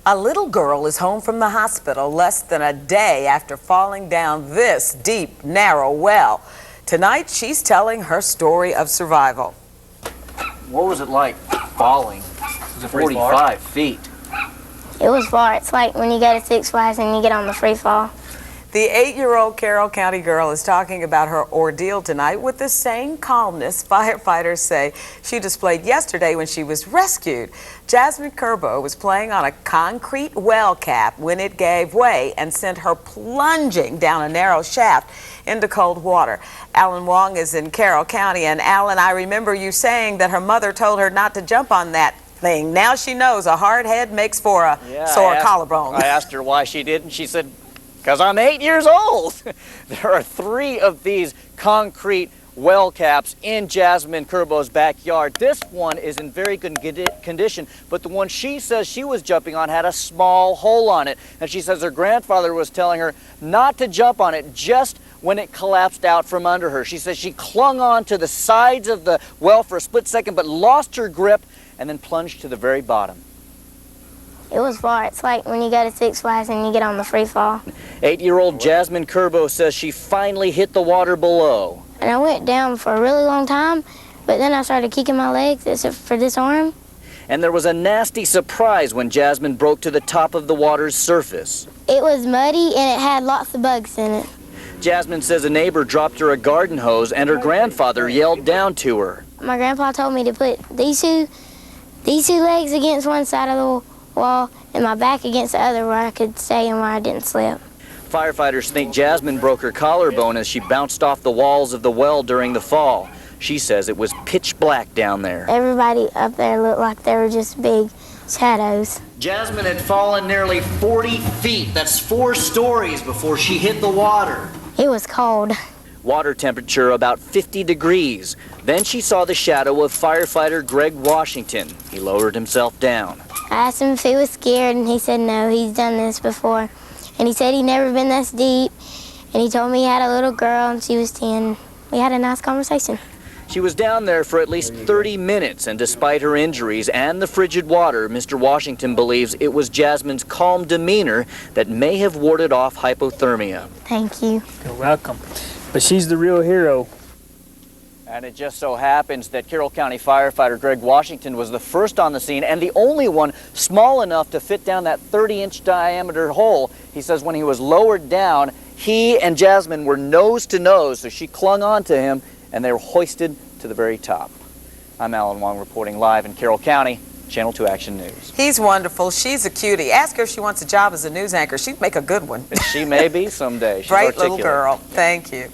A little girl is home from the hospital less than a day after falling down this deep, narrow well. Tonight, she's telling her story of survival. What was it like falling? Was it 45 feet? It was far. It's like when you go to Six Flags and you get on the free fall. The 8-year-old Carroll County girl is talking about her ordeal tonight with the same calmness firefighters say she displayed yesterday when she was rescued. Jasmine Curbo was playing on a concrete well cap when it gave way and sent her plunging down a narrow shaft into cold water. Alan Wong is in Carroll County, and Alan, I remember you saying that her mother told her not to jump on that thing. Now she knows a hard head makes for a sore collarbone. I asked her why she did, and she said, because I'm 8 years old. There are 3 of these concrete well caps in Jasmine Curbo's backyard. This one is in very good condition, but the one she says she was jumping on had a small hole on it. And she says her grandfather was telling her not to jump on it just when it collapsed out from under her. She says she clung on to the sides of the well for a split second, but lost her grip and then plunged to the very bottom. It was far. It's like when you go to Six Flags and you get on the free fall. 8-year-old Jasmine Curbo says she finally hit the water below. And I went down for a really long time, but then I started kicking my legs except for this arm. And there was a nasty surprise when Jasmine broke to the top of the water's surface. It was muddy and it had lots of bugs in it. Jasmine says a neighbor dropped her a garden hose and her grandfather yelled down to her. My grandpa told me to put these two legs against one side of the wall and my back against the other where I could stay and where I didn't slip. Firefighters think Jasmine broke her collarbone as she bounced off the walls of the well during the fall. She says it was pitch black down there. Everybody up there looked like they were just big shadows. Jasmine had fallen nearly 40 feet. That's 4 stories before she hit the water. It was cold. Water temperature about 50 degrees. Then she saw the shadow of firefighter Greg Washington. He lowered himself down. I asked him if he was scared, and he said no, he's done this before. And he said he'd never been this deep, and he told me he had a little girl, and she was 10. We had a nice conversation. She was down there for at least 30 minutes, and despite her injuries and the frigid water, Mr. Washington believes it was Jasmine's calm demeanor that may have warded off hypothermia. Thank you. You're welcome. But she's the real hero. And it just so happens that Carroll County firefighter Greg Washington was the first on the scene and the only one small enough to fit down that 30-inch diameter hole. He says when he was lowered down, he and Jasmine were nose to nose, so she clung on to him and they were hoisted to the very top. I'm Alan Wong reporting live in Carroll County, Channel 2 Action News. He's wonderful. She's a cutie. Ask her if she wants a job as a news anchor. She'd make a good one. She may be someday. She's Bright articulate. little girl. Thank you.